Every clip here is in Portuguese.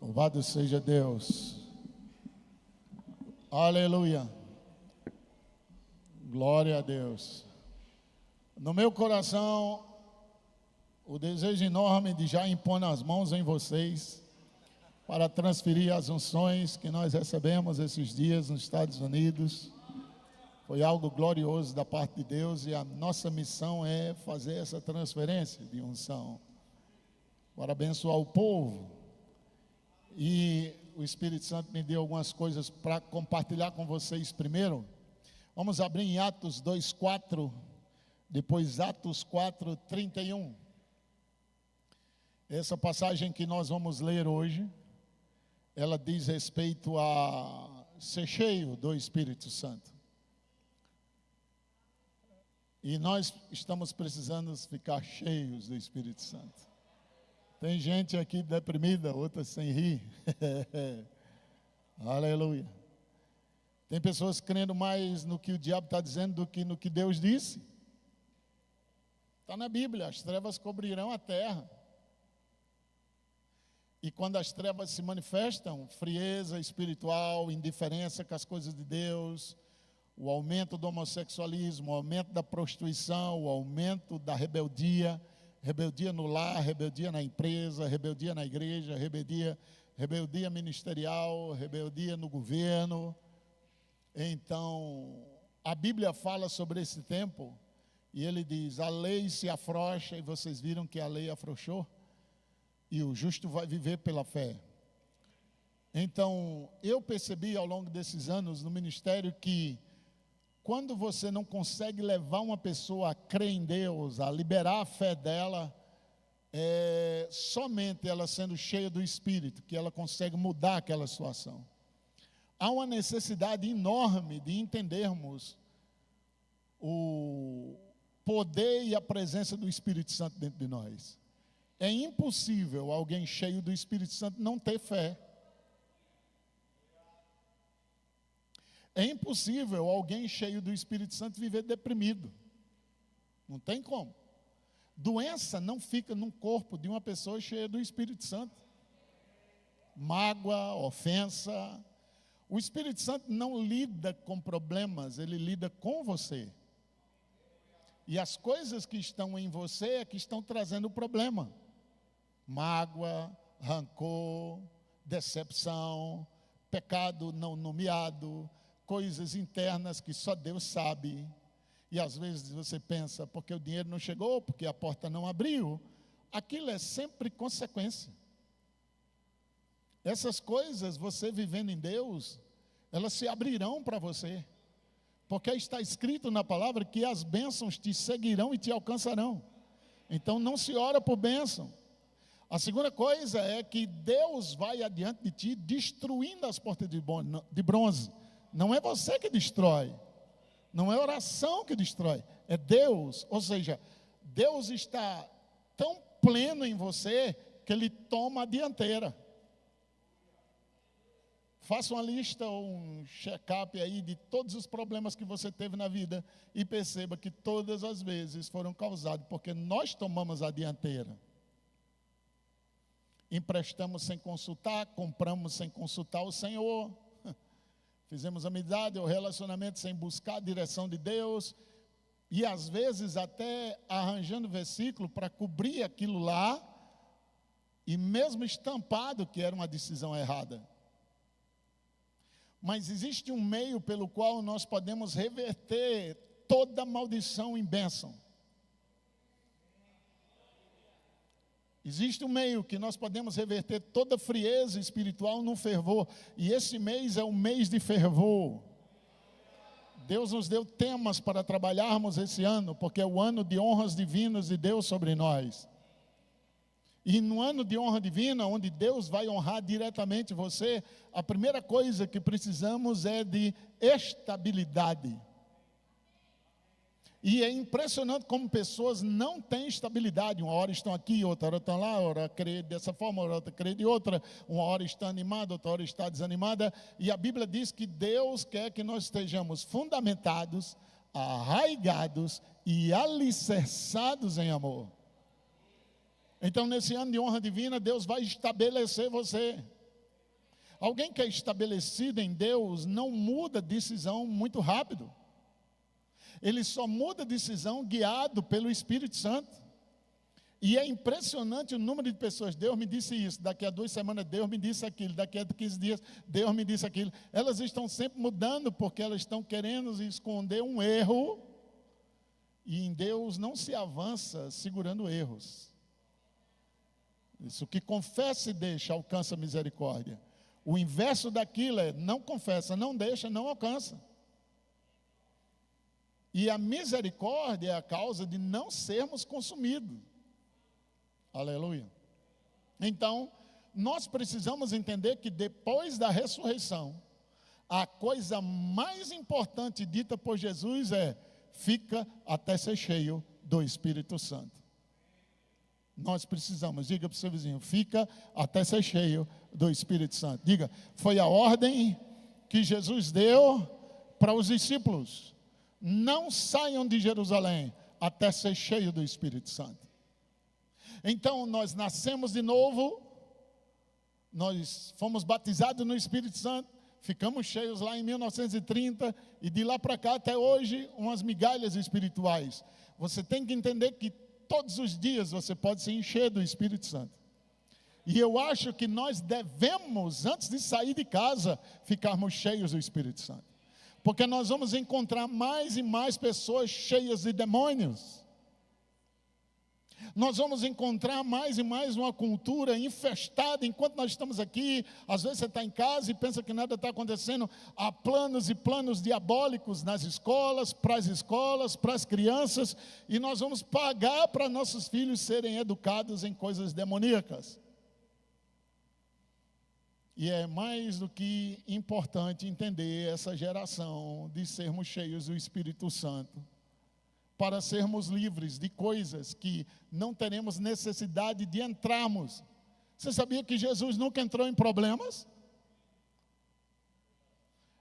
Louvado seja Deus. Aleluia. Glória a Deus. No meu coração, o desejo enorme de já impor as mãos em vocês para transferir as unções que nós recebemos esses dias nos Estados Unidos. Foi algo glorioso da parte de Deus e a nossa missão é fazer essa transferência de unção para abençoar o povo. E o Espírito Santo me deu algumas coisas para compartilhar com vocês primeiro. Vamos abrir em Atos 2:4, depois Atos 4:31. Essa passagem que nós vamos ler hoje, ela diz respeito a ser cheio do Espírito Santo. E nós estamos precisando ficar cheios do Espírito Santo. Tem gente aqui deprimida, outra sem rir. Aleluia. Tem pessoas crendo mais no que o diabo está dizendo do que no que Deus disse. Está na Bíblia, as trevas cobrirão a terra. E quando as trevas se manifestam, frieza espiritual, indiferença com as coisas de Deus, o aumento do homossexualismo, o aumento da prostituição, o aumento da rebeldia, rebeldia no lar, rebeldia na empresa, rebeldia na igreja, rebeldia ministerial, rebeldia no governo. Então, a Bíblia fala sobre esse tempo, e ele diz, a lei se afrouxa, e vocês viram que a lei afrouxou, e o justo vai viver pela fé. Então, eu percebi ao longo desses anos no ministério que, quando você não consegue levar uma pessoa a crer em Deus, a liberar a fé dela, somente ela sendo cheia do Espírito, que ela consegue mudar aquela situação. Há uma necessidade enorme de entendermos o poder e a presença do Espírito Santo dentro de nós. É impossível alguém cheio do Espírito Santo não ter fé. É impossível alguém cheio do Espírito Santo viver deprimido. Não tem como. Doença não fica no corpo de uma pessoa cheia do Espírito Santo. Mágoa, ofensa. O Espírito Santo não lida com problemas, ele lida com você. E as coisas que estão em você é que estão trazendo o problema. Mágoa, rancor, decepção, pecado não nomeado, coisas internas que só Deus sabe. E às vezes você pensa, porque o dinheiro não chegou, porque a porta não abriu. Aquilo é sempre consequência. Essas coisas, você vivendo em Deus, elas se abrirão para você. Porque está escrito na palavra que as bênçãos te seguirão e te alcançarão. Então não se ora por bênção. A segunda coisa é que Deus vai adiante de ti, destruindo as portas de bronze. Não é você que destrói, não é oração que destrói, é Deus. Ou seja, Deus está tão pleno em você que Ele toma a dianteira. Faça uma lista ou um check-up aí de todos os problemas que você teve na vida e perceba que todas as vezes foram causados porque nós tomamos a dianteira. Emprestamos sem consultar, compramos sem consultar o Senhor. Fizemos amizade ou relacionamento sem buscar a direção de Deus. E às vezes até arranjando versículo para cobrir aquilo lá. E mesmo estampado que era uma decisão errada. Mas existe um meio pelo qual nós podemos reverter toda maldição em bênção. Existe um meio que nós podemos reverter toda frieza espiritual num fervor. E esse mês é um mês de fervor. Deus nos deu temas para trabalharmos esse ano, porque é o ano de honras divinas de Deus sobre nós. E no ano de honra divina, onde Deus vai honrar diretamente você, a primeira coisa que precisamos é de estabilidade. E é impressionante como pessoas não têm estabilidade. Uma hora estão aqui, outra hora estão lá, uma hora crê dessa forma, outra crê de outra. Uma hora está animada, outra hora está desanimada. E a Bíblia diz que Deus quer que nós estejamos fundamentados, arraigados e alicerçados em amor. Então, nesse ano de honra divina, Deus vai estabelecer você. Alguém que é estabelecido em Deus não muda decisão muito rápido. Ele só muda decisão guiado pelo Espírito Santo. E é impressionante o número de pessoas. Deus me disse isso, daqui a 2 semanas Deus me disse aquilo, daqui a 15 dias Deus me disse aquilo. Elas estão sempre mudando porque elas estão querendo esconder um erro. E em Deus não se avança segurando erros. Isso que confessa e deixa alcança misericórdia. O inverso daquilo é não confessa, não deixa, não alcança. E a misericórdia é a causa de não sermos consumidos. Aleluia. Então, nós precisamos entender que depois da ressurreição, a coisa mais importante dita por Jesus é: fica até ser cheio do Espírito Santo. Nós precisamos, diga para o seu vizinho, fica até ser cheio do Espírito Santo. Diga, foi a ordem que Jesus deu para os discípulos: não saiam de Jerusalém até ser cheio do Espírito Santo. Então nós nascemos de novo, nós fomos batizados no Espírito Santo, ficamos cheios lá em 1930 e de lá para cá até hoje umas migalhas espirituais. Você tem que entender que todos os dias você pode se encher do Espírito Santo. E eu acho que nós devemos, antes de sair de casa, ficarmos cheios do Espírito Santo. Porque nós vamos encontrar mais e mais pessoas cheias de demônios. Nós vamos encontrar mais e mais uma cultura infestada. Enquanto nós estamos aqui, às vezes você está em casa e pensa que nada está acontecendo. Há planos e planos diabólicos nas escolas, para as crianças. E nós vamos pagar para nossos filhos serem educados em coisas demoníacas. E é mais do que importante entender essa geração de sermos cheios do Espírito Santo, para sermos livres de coisas que não teremos necessidade de entrarmos. Você sabia que Jesus nunca entrou em problemas?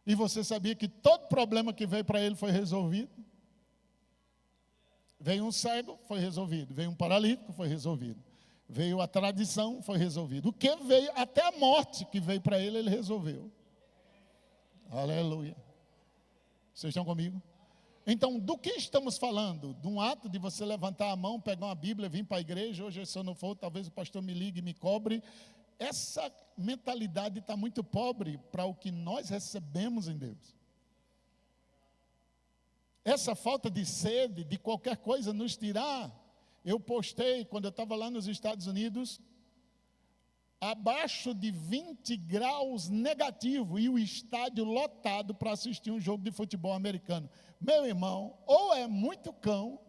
E você sabia que todo problema que veio para ele foi resolvido? Veio um cego, foi resolvido. Veio um paralítico, foi resolvido. Veio a tradição, foi resolvido. O que veio, até a morte que veio para ele, ele resolveu. Aleluia. Vocês estão comigo? Então, do que estamos falando? De um ato de você levantar a mão, pegar uma Bíblia, vir para a igreja. Hoje, se eu não for, talvez o pastor me ligue e me cobre. Essa mentalidade está muito pobre para o que nós recebemos em Deus. Essa falta de sede de qualquer coisa nos tirar. Eu postei, quando eu estava lá nos Estados Unidos, abaixo de 20 graus negativo e o estádio lotado para assistir um jogo de futebol americano. Meu irmão, ou é muito cão,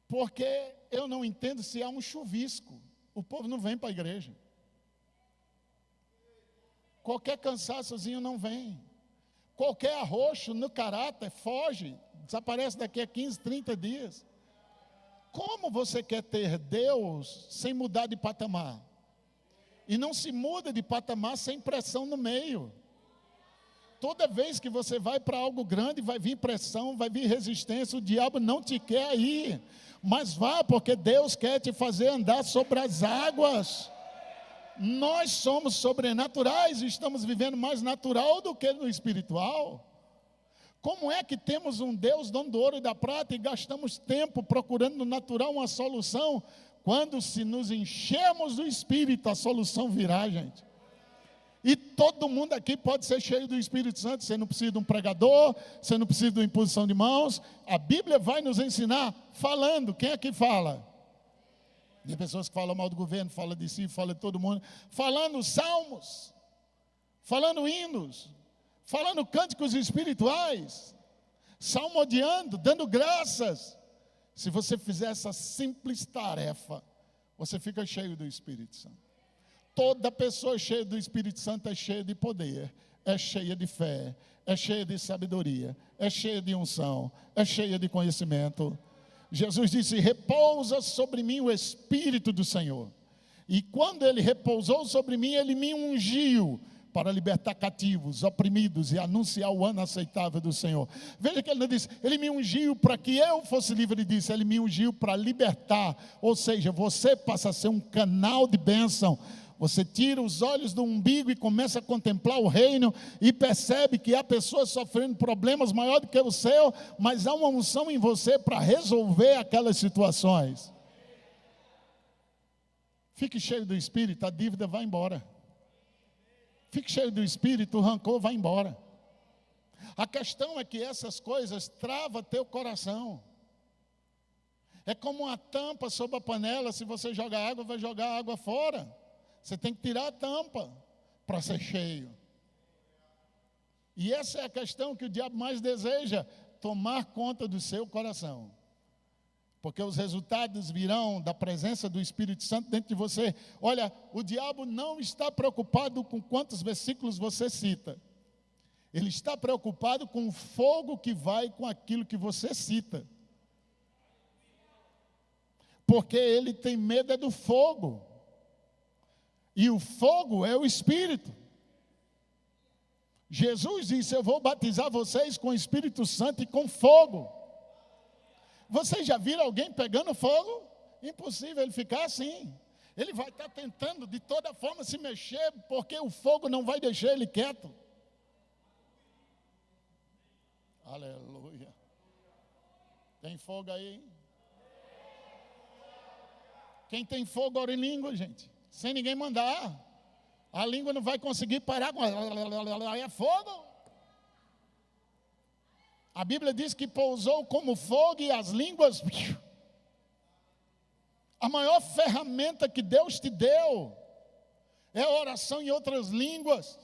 porque eu não entendo se há um chuvisco, o povo não vem para a igreja. Qualquer cansaçozinho não vem. Qualquer arroxo no caráter foge, desaparece daqui a 15, 30 dias. Como você quer ter Deus sem mudar de patamar? E não se muda de patamar sem pressão no meio. Toda vez que você vai para algo grande, vai vir pressão, vai vir resistência. O diabo não te quer aí. Mas vá, porque Deus quer te fazer andar sobre as águas. Nós somos sobrenaturais e estamos vivendo mais natural do que no espiritual. Como é que temos um Deus dono do ouro e da prata e gastamos tempo procurando no natural uma solução, quando se nos enchermos do Espírito, a solução virá, gente? E todo mundo aqui pode ser cheio do Espírito Santo. Você não precisa de um pregador, você não precisa de uma imposição de mãos. A Bíblia vai nos ensinar falando. Quem é que fala? Tem pessoas que falam mal do governo, falam de si, falam de todo mundo. Falando salmos, falando hinos, falando cânticos espirituais, salmodiando, dando graças. Se você fizer essa simples tarefa, você fica cheio do Espírito Santo. Toda pessoa cheia do Espírito Santo é cheia de poder, é cheia de fé, é cheia de sabedoria, é cheia de unção, é cheia de conhecimento. Jesus disse: repousa sobre mim o Espírito do Senhor. E quando Ele repousou sobre mim, Ele me ungiu para libertar cativos, oprimidos e anunciar o ano aceitável do Senhor. Veja que Ele não disse, Ele me ungiu para que eu fosse livre. Ele disse, Ele me ungiu para libertar. Ou seja, você passa a ser um canal de bênção. Você tira os olhos do umbigo e começa a contemplar o reino e percebe que há pessoas sofrendo problemas maiores do que o seu, mas há uma unção em você para resolver aquelas situações. Fique cheio do Espírito, a dívida vai embora. Fique cheio do Espírito, o rancor vai embora. A questão é que essas coisas travam teu coração. É como uma tampa sobre a panela, se você jogar água, vai jogar água fora. Você tem que tirar a tampa para ser cheio. E essa é a questão que o diabo mais deseja, tomar conta do seu coração. Porque os resultados virão da presença do Espírito Santo dentro de você. Olha, o diabo não está preocupado com quantos versículos você cita. Ele está preocupado com o fogo que vai com aquilo que você cita. Porque ele tem medo do fogo. E o fogo é o Espírito. Jesus disse: eu vou batizar vocês com o Espírito Santo e com fogo. Vocês já viram alguém pegando fogo? Impossível ele ficar assim. Ele vai estar tentando de toda forma se mexer, porque o fogo não vai deixar ele quieto. Aleluia. Tem fogo aí? Quem tem fogo, ora em língua, gente. Sem ninguém mandar. A língua não vai conseguir parar. É fogo. A Bíblia diz que pousou como fogo e as línguas. A maior ferramenta que Deus te deu é a oração em outras línguas.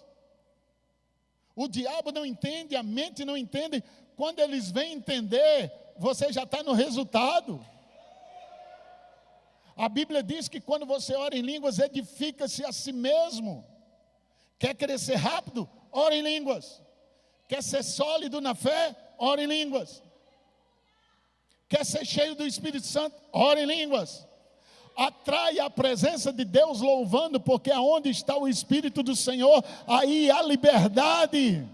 O diabo não entende, a mente não entende. Quando eles vêm entender, você já está no resultado. A Bíblia diz que quando você ora em línguas, edifica-se a si mesmo. Quer crescer rápido? Ora em línguas. Quer ser sólido na fé? Ora em línguas. Quer ser cheio do Espírito Santo? Ora em línguas. Atrai a presença de Deus louvando, porque aonde está o Espírito do Senhor, aí há liberdade.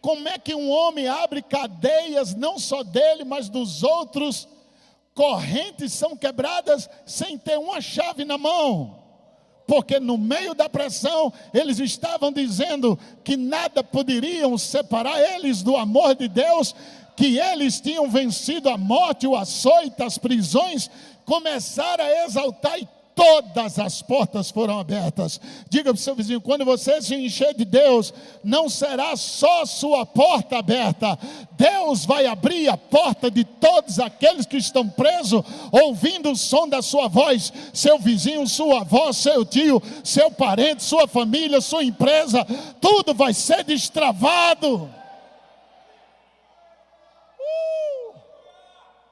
Como é que um homem abre cadeias, não só dele, mas dos outros? Correntes são quebradas sem ter uma chave na mão. Porque no meio da pressão, eles estavam dizendo que nada poderiam separar eles do amor de Deus, que eles tinham vencido a morte, o açoite, as prisões. Começaram a exaltar e todas as portas foram abertas. Diga para o seu vizinho: quando você se encher de Deus, não será só sua porta aberta. Deus vai abrir a porta de todos aqueles que estão presos, ouvindo o som da sua voz. Seu vizinho, sua avó, seu tio, seu parente, sua família, sua empresa, tudo vai ser destravado.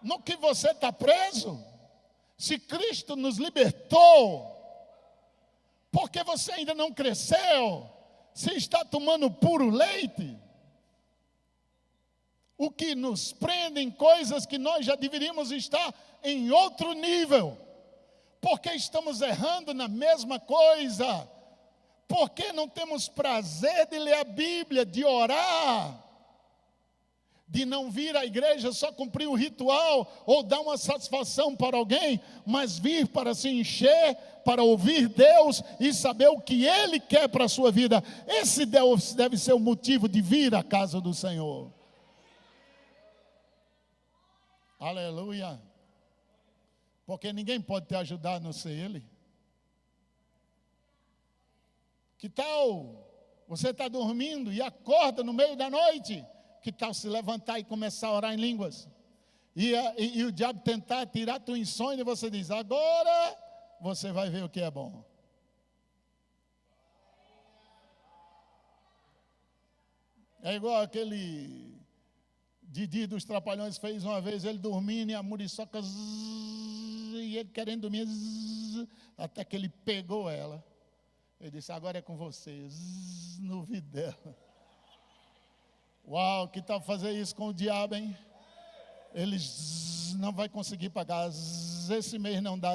No que você está preso? Se Cristo nos libertou, por que você ainda não cresceu? Se está tomando puro leite? O que nos prende em coisas que nós já deveríamos estar em outro nível. Porque estamos errando na mesma coisa? Porque não temos prazer de ler a Bíblia, de orar? De não vir à igreja só cumprir um ritual ou dar uma satisfação para alguém, mas vir para se encher, para ouvir Deus e saber o que Ele quer para a sua vida. Esse deve ser o motivo de vir à casa do Senhor. Aleluia. Porque ninguém pode te ajudar a não ser Ele. Que tal você está dormindo e acorda no meio da noite? Que tal se levantar e começar a orar em línguas? E o diabo tentar tirar tua insônia e você diz: agora você vai ver o que é bom. É igual aquele Didi dos Trapalhões fez uma vez, ele dormindo e a muriçoca e ele querendo dormir até que ele pegou ela. Ele disse: agora é com você, no ouvido dela. Uau, que tal fazer isso com o diabo, hein? Ele não vai conseguir pagar, esse mês não dá,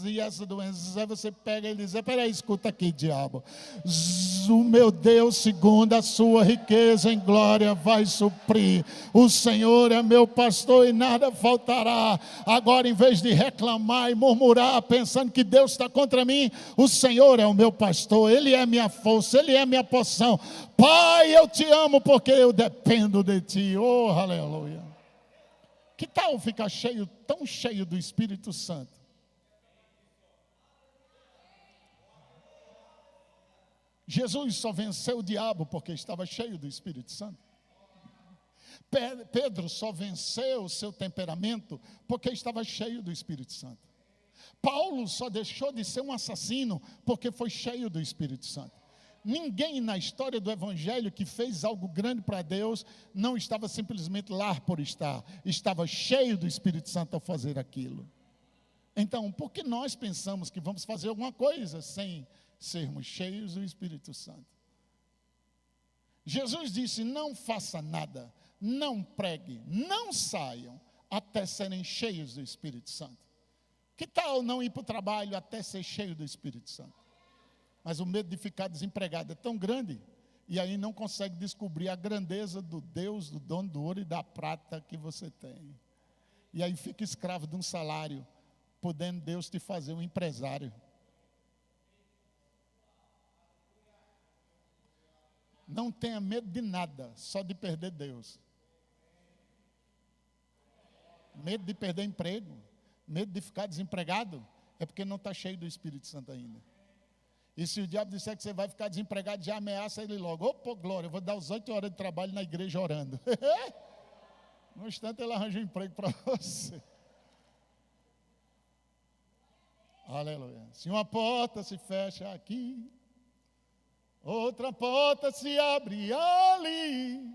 e essa doença, aí você pega e diz, peraí, escuta aqui, diabo, o meu Deus, segundo a sua riqueza em glória, vai suprir, o Senhor é meu pastor e nada faltará. Agora, em vez de reclamar e murmurar, pensando que Deus está contra mim, o Senhor é o meu pastor, Ele é minha força, Ele é minha porção. Pai, eu te amo porque eu dependo de ti. Oh, aleluia. Que tal ficar cheio, tão cheio do Espírito Santo? Jesus só venceu o diabo porque estava cheio do Espírito Santo. Pedro só venceu o seu temperamento porque estava cheio do Espírito Santo. Paulo só deixou de ser um assassino porque foi cheio do Espírito Santo. Ninguém na história do Evangelho que fez algo grande para Deus não estava simplesmente lá por estar, estava cheio do Espírito Santo ao fazer aquilo. Então, por que nós pensamos que vamos fazer alguma coisa sem sermos cheios do Espírito Santo? Jesus disse, não faça nada, não pregue, não saiam até serem cheios do Espírito Santo. Que tal não ir para o trabalho até ser cheio do Espírito Santo? Mas o medo de ficar desempregado é tão grande, e aí não consegue descobrir a grandeza do Deus, do dono do ouro e da prata que você tem. E aí fica escravo de um salário, podendo Deus te fazer um empresário. Não tenha medo de nada, só de perder Deus. Medo de perder emprego, medo de ficar desempregado, é porque não está cheio do Espírito Santo ainda. E se o diabo disser que você vai ficar desempregado, já ameaça ele logo. Opa, glória, eu vou dar os 8 horas de trabalho na igreja orando. No instante ele arranja um emprego para você. Aleluia. Se uma porta se fecha aqui, outra porta se abre ali.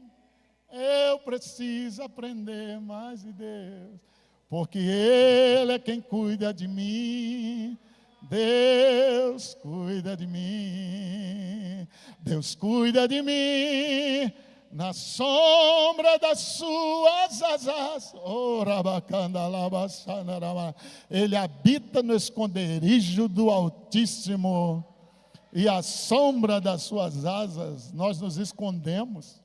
Eu preciso aprender mais de Deus, porque Ele é quem cuida de mim. Deus cuida de mim, Deus cuida de mim, na sombra das suas asas, Ele habita no esconderijo do Altíssimo, e à sombra das suas asas nós nos escondemos.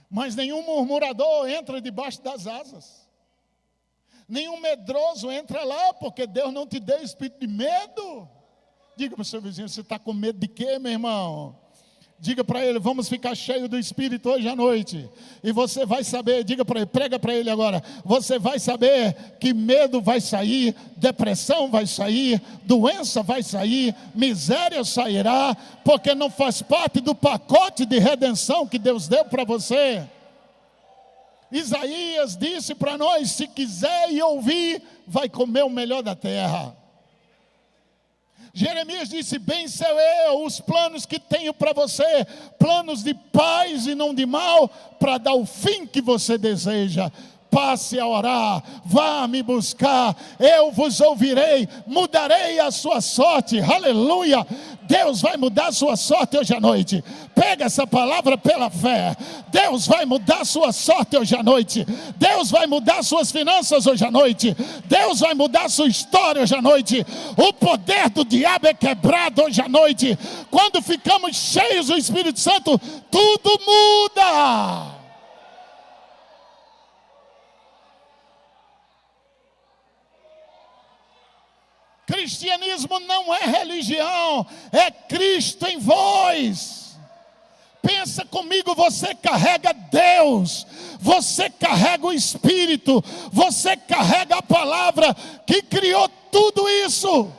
Mas nenhum murmurador entra debaixo das asas. Nenhum medroso entra lá, porque Deus não te deu espírito de medo. Diga para o seu vizinho, você está com medo de quê, meu irmão? Diga para ele, vamos ficar cheio do Espírito hoje à noite. E você vai saber, diga para ele, prega para ele agora. Você vai saber que medo vai sair, depressão vai sair, doença vai sair, miséria sairá, porque não faz parte do pacote de redenção que Deus deu para você. Isaías disse para nós, se quiser e ouvir, vai comer o melhor da terra. Jeremias disse, bem sei eu os planos que tenho para você, planos de paz e não de mal, para dar o fim que você deseja. Passe a orar, vá me buscar, eu vos ouvirei, mudarei a sua sorte, aleluia. Deus vai mudar a sua sorte hoje à noite. Pega essa palavra pela fé. Deus vai mudar a sua sorte hoje à noite. Deus vai mudar suas finanças hoje à noite. Deus vai mudar a sua história hoje à noite. O poder do diabo é quebrado hoje à noite. Quando ficamos cheios do Espírito Santo, tudo muda. Cristianismo não é religião, é Cristo em vós. Pensa comigo, você carrega Deus, você carrega o Espírito, você carrega a palavra que criou tudo isso.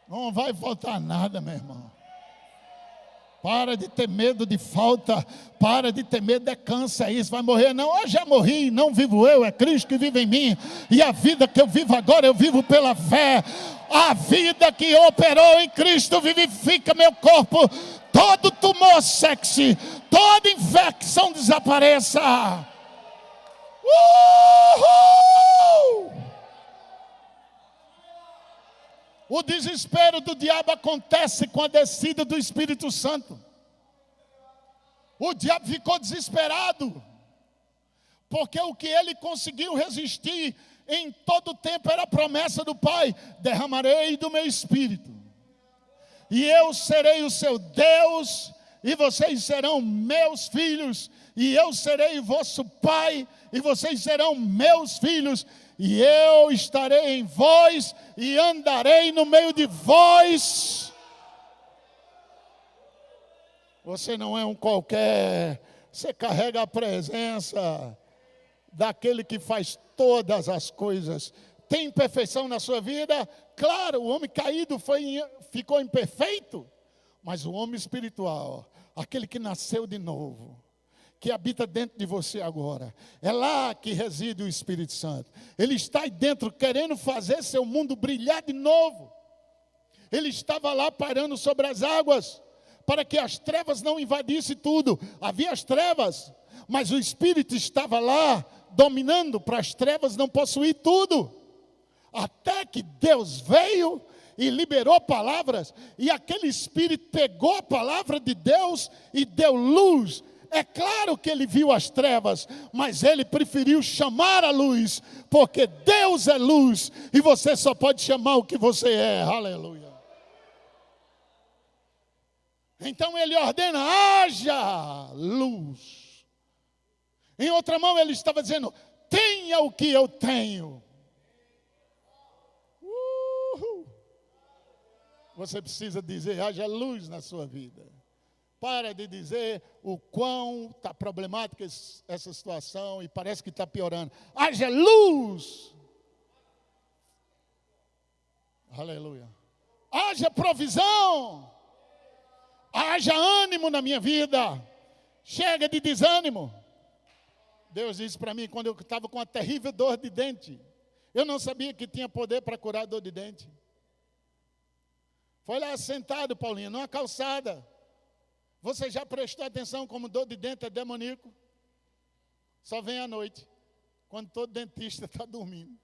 Não vai faltar nada, meu irmão. Para de ter medo de falta, para de ter medo de câncer, isso vai morrer. Não, eu já morri, não vivo eu, é Cristo que vive em mim. E a vida que eu vivo agora, eu vivo pela fé. A vida que operou em Cristo vivifica meu corpo. Todo tumor sexy, toda infecção desapareça. Uhul! O desespero do diabo acontece com a descida do Espírito Santo. O diabo ficou desesperado, porque o que ele conseguiu resistir em todo o tempo era a promessa do Pai: derramarei do meu Espírito, e eu serei o seu Deus, e vocês serão meus filhos, e eu serei vosso Pai, e vocês serão meus filhos, e eu estarei em vós, e andarei no meio de vós. Você não é um qualquer, você carrega a presença daquele que faz todas as coisas. Tem imperfeição na sua vida? Claro, o homem caído ficou imperfeito, mas o homem espiritual, aquele que nasceu de novo, que habita dentro de você agora, é lá que reside o Espírito Santo. Ele está aí dentro querendo fazer seu mundo brilhar de novo. Ele estava lá parando sobre as águas, para que as trevas não invadissem tudo. Havia as trevas, mas o Espírito estava lá, dominando para as trevas não possuir tudo. Até que Deus veio e liberou palavras, e aquele Espírito pegou a palavra de Deus e deu luz. É claro que ele viu as trevas, mas ele preferiu chamar a luz, porque Deus é luz, e você só pode chamar o que você é. Aleluia. Então ele ordena: haja luz. Em outra mão ele estava dizendo: tenha o que eu tenho. Você precisa dizer: haja luz na sua vida. Para de dizer o quão está problemática essa situação e parece que está piorando. Haja luz. Aleluia. Haja provisão. Haja ânimo na minha vida. Chega de desânimo. Deus disse para mim quando eu estava com uma terrível dor de dente. Eu não sabia que tinha poder para curar dor de dente. Foi lá sentado, Paulinho, numa calçada. Você já prestou atenção como dor de dente é demoníaco? Só vem à noite, quando todo dentista está dormindo.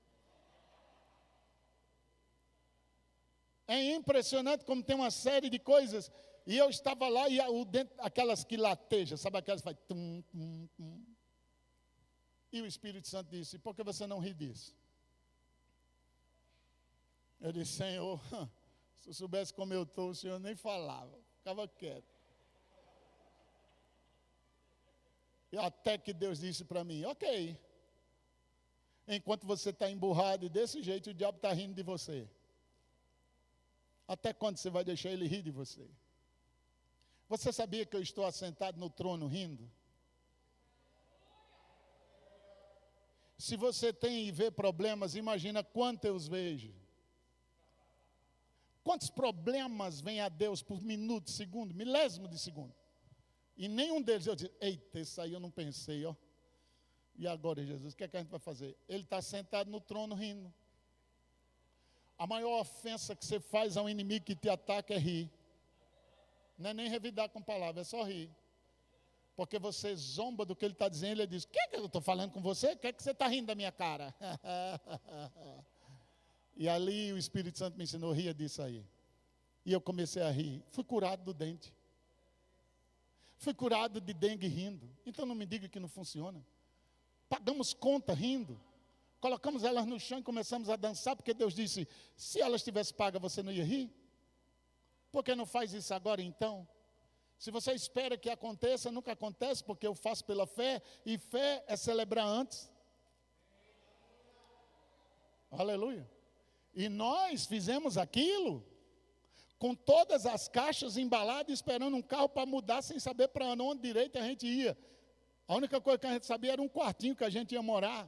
É impressionante como tem uma série de coisas. E eu estava lá e o dente, aquelas que latejam, sabe aquelas que faz tum, tum, tum. E o Espírito Santo disse: por que você não ri disso? Eu disse: Senhor, se eu soubesse como eu estou, o Senhor nem falava, ficava quieto. E até que Deus disse para mim: ok, enquanto você está emburrado e desse jeito, o diabo está rindo de você. Até quando você vai deixar ele rir de você? Você sabia que eu estou assentado no trono rindo? Se você tem e vê problemas, imagina quanto eu os vejo. Quantos problemas vêm a Deus por minuto, segundo, milésimo de segundo? E nenhum deles eu disse: eita, isso aí eu não pensei, ó. E agora, Jesus, o que é que a gente vai fazer? Ele está sentado no trono rindo. A maior ofensa que você faz a um inimigo que te ataca é rir. Não é nem revidar com palavras, é só rir. Porque você zomba do que ele está dizendo, ele diz: o que é que eu estou falando com você? O que é que você está rindo da minha cara? E ali o Espírito Santo me ensinou: ria disso aí. E eu comecei a rir. Fui curado do dente. Fui curado de dengue rindo. Então não me diga que não funciona. Pagamos conta rindo. Colocamos elas no chão e começamos a dançar, porque Deus disse: se elas tivessem paga, você não ia rir? Por que não faz isso agora então? Se você espera que aconteça, nunca acontece, porque eu faço pela fé, e fé é celebrar antes. Aleluia. E nós fizemos aquilo com todas as caixas embaladas, esperando um carro para mudar, sem saber para onde direito a gente ia. A única coisa que a gente sabia era um quartinho que a gente ia morar.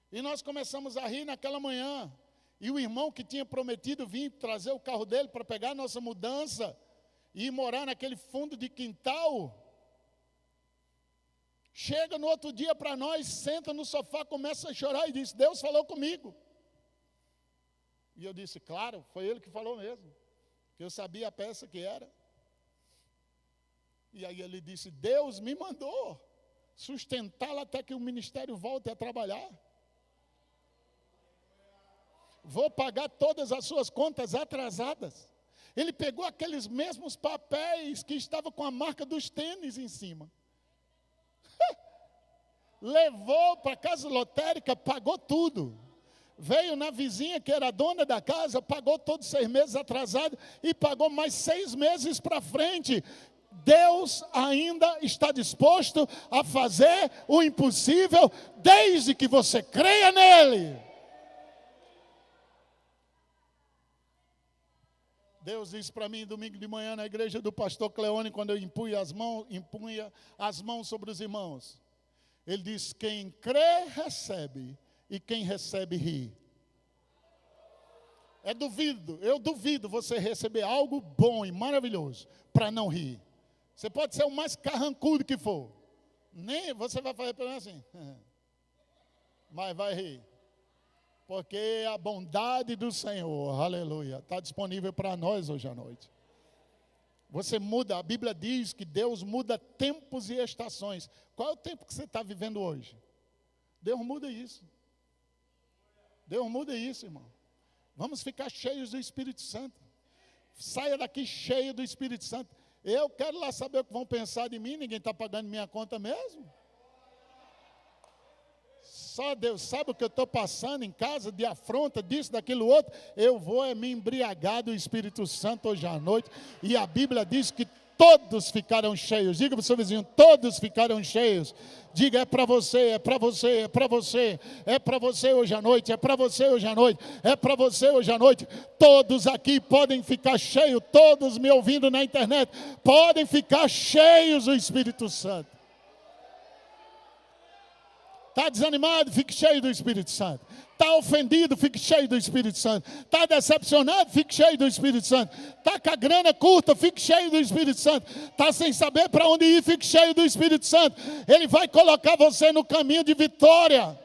E nós começamos a rir naquela manhã. E o irmão que tinha prometido vir trazer o carro dele para pegar a nossa mudança e ir morar naquele fundo de quintal, chega no outro dia para nós, senta no sofá, começa a chorar e diz: Deus falou comigo. E eu disse: claro, foi ele que falou mesmo, que eu sabia a peça que era. E aí ele disse: Deus me mandou sustentá-la até que o ministério volte a trabalhar. vou pagar todas as suas contas atrasadas. Ele pegou aqueles mesmos papéis que estavam com a marca dos tênis em cima. Levou para a casa lotérica, pagou tudo. Veio na vizinha que era dona da casa, pagou todos 6 meses atrasado e pagou mais 6 meses para frente. Deus ainda está disposto a fazer o impossível, desde que você creia nele. Deus disse para mim domingo de manhã na igreja do pastor Cleone, quando eu impunha as mãos sobre os irmãos. Ele disse: quem crê, recebe, e quem recebe, ri. Eu duvido você receber algo bom e maravilhoso para não rir. Você pode ser o mais carrancudo que for. Nem você vai fazer pelo menos assim. Mas vai rir. Porque a bondade do Senhor, aleluia, está disponível para nós hoje à noite. Você muda, a Bíblia diz que Deus muda tempos e estações. Qual é o tempo que você está vivendo hoje? Deus muda isso. Deus muda isso, irmão. Vamos ficar cheios do Espírito Santo. Saia daqui cheio do Espírito Santo. Eu quero lá saber o que vão pensar de mim, ninguém está pagando minha conta mesmo. Só Deus sabe o que eu estou passando em casa, de afronta, disso, daquilo outro. Eu vou me embriagar do Espírito Santo hoje à noite. E a Bíblia diz que todos ficaram cheios. Diga para o seu vizinho, todos ficaram cheios. Diga, é para você, é para você, é para você. É para você hoje à noite, é para você hoje à noite. É para você hoje à noite. Todos aqui podem ficar cheios. Todos me ouvindo na internet podem ficar cheios do Espírito Santo. Está desanimado? Fique cheio do Espírito Santo. Está ofendido? Fique cheio do Espírito Santo. Está decepcionado? Fique cheio do Espírito Santo. Está com a grana curta? Fique cheio do Espírito Santo. Está sem saber para onde ir? Fique cheio do Espírito Santo. Ele vai colocar você no caminho de vitória.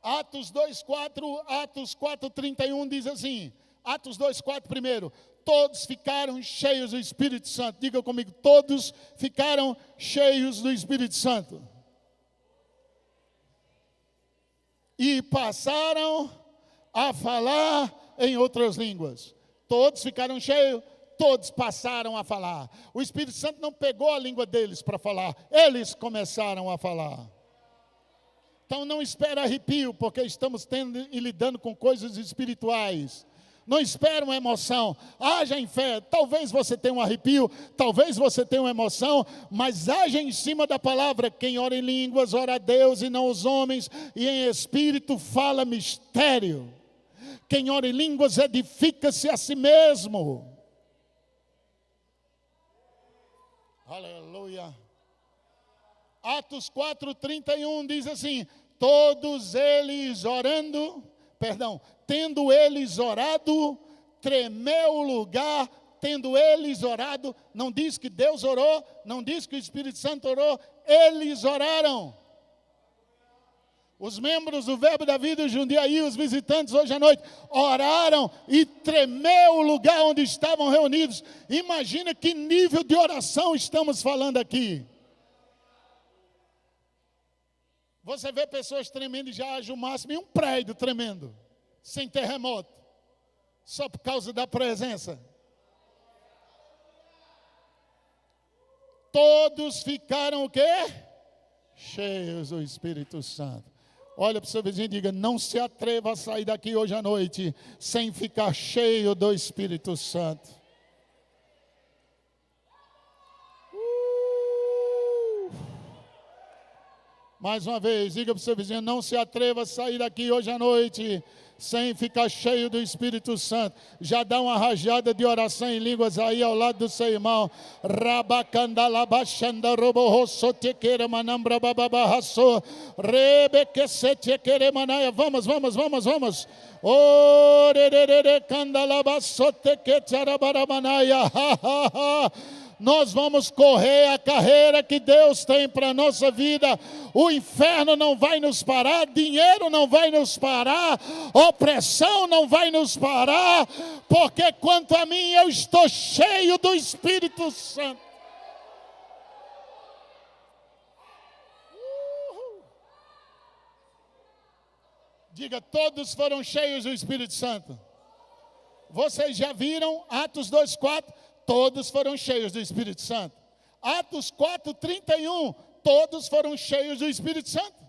Atos 2:4, Atos 4:31 diz assim. Atos 2:4 primeiro. Todos ficaram cheios do Espírito Santo. Diga comigo, todos ficaram cheios do Espírito Santo. E passaram a falar em outras línguas. Todos ficaram cheios, todos passaram a falar. O Espírito Santo não pegou a língua deles para falar, eles começaram a falar. Então não espere arrepio, porque estamos tendo e lidando com coisas espirituais. Não espere uma emoção, haja em fé. Talvez você tenha um arrepio, talvez você tenha uma emoção, mas haja em cima da palavra. Quem ora em línguas, ora a Deus e não os homens, e em espírito fala mistério. Quem ora em línguas edifica-se a si mesmo. Aleluia. Atos 4:31 diz assim: todos eles tendo eles orado, tremeu o lugar. Tendo eles orado, não diz que Deus orou, não diz que o Espírito Santo orou, eles oraram. Os membros do Verbo da Vida, os Jundiaí, os visitantes hoje à noite, oraram e tremeu o lugar onde estavam reunidos. Imagina que nível de oração estamos falando aqui. Você vê pessoas tremendo e já age o máximo em um prédio tremendo, sem terremoto, só por causa da presença. Todos ficaram o quê? Cheios do Espírito Santo. Olha para o seu vizinho e diga: não se atreva a sair daqui hoje à noite sem ficar cheio do Espírito Santo. Mais uma vez, diga para o seu vizinho: não se atreva a sair daqui hoje à noite sem ficar cheio do Espírito Santo. Já dá uma rajada de oração em línguas aí ao lado do seu irmão. Vamos. Nós vamos correr a carreira que Deus tem para a nossa vida. O inferno não vai nos parar, dinheiro não vai nos parar, opressão não vai nos parar, porque quanto a mim, eu estou cheio do Espírito Santo. Diga, todos foram cheios do Espírito Santo. Vocês já viram Atos 2:4? Todos foram cheios do Espírito Santo. Atos 4:31, todos foram cheios do Espírito Santo.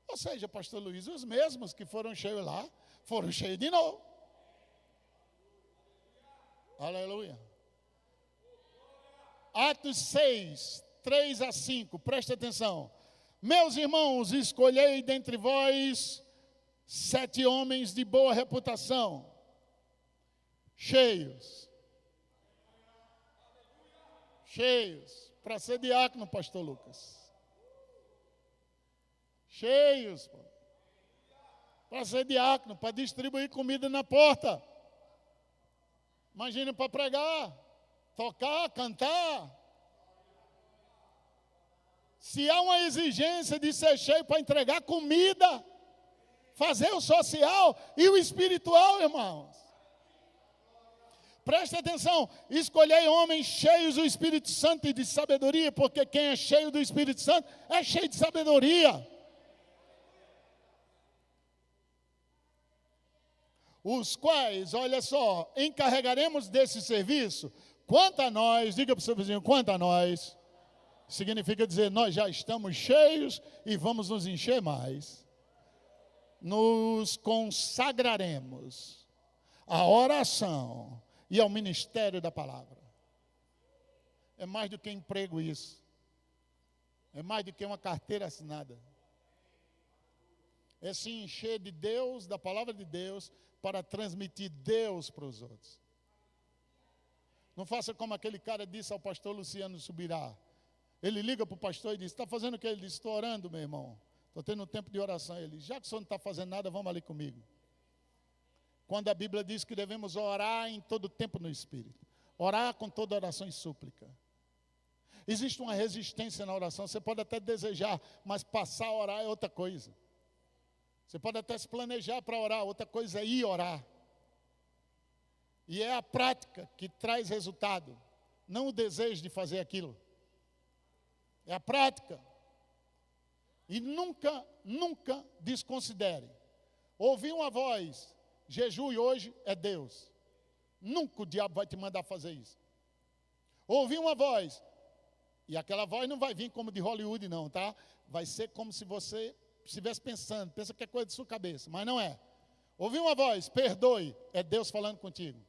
Ou seja, pastor Luiz, os mesmos que foram cheios lá, foram cheios de novo. Aleluia. Atos 6:3-5, presta atenção. Meus irmãos, escolhei dentre vós 7 homens de boa reputação, cheios, para ser diácono, pastor Lucas. Cheios, para ser diácono, para distribuir comida na porta. Imagina, para pregar, tocar, cantar. Se há uma exigência de ser cheio para entregar comida, fazer o social e o espiritual, irmãos. Preste atenção, escolhei homens cheios do Espírito Santo e de sabedoria, porque quem é cheio do Espírito Santo é cheio de sabedoria. Os quais, olha só, encarregaremos desse serviço. Quanto a nós, diga para o seu vizinho, quanto a nós, significa dizer, nós já estamos cheios e vamos nos encher mais. Nos consagraremos à oração e ao ministério da palavra. É mais do que emprego isso. É mais do que uma carteira assinada. É se encher de Deus, da palavra de Deus, para transmitir Deus para os outros. Não faça como aquele cara disse ao pastor Luciano Subirá. Ele liga para o pastor e diz, está fazendo o que? Ele diz, estou orando, meu irmão. Estou tendo um tempo de oração. Ele diz, já que o senhor não está fazendo nada, vamos ali comigo. Quando a Bíblia diz que devemos orar em todo tempo no Espírito. Orar com toda oração e súplica. Existe uma resistência na oração. Você pode até desejar, mas passar a orar é outra coisa. Você pode até se planejar para orar, outra coisa é ir orar. E é a prática que traz resultado, não o desejo de fazer aquilo. É a prática. E nunca desconsidere. Ouvir uma voz, jejue hoje é Deus. Nunca o diabo vai te mandar fazer isso. Ouvir uma voz, e aquela voz não vai vir como de Hollywood não, tá? Vai ser como se você estivesse pensando, pensa que é coisa de sua cabeça, mas não é. Ouvir uma voz, perdoe, é Deus falando contigo.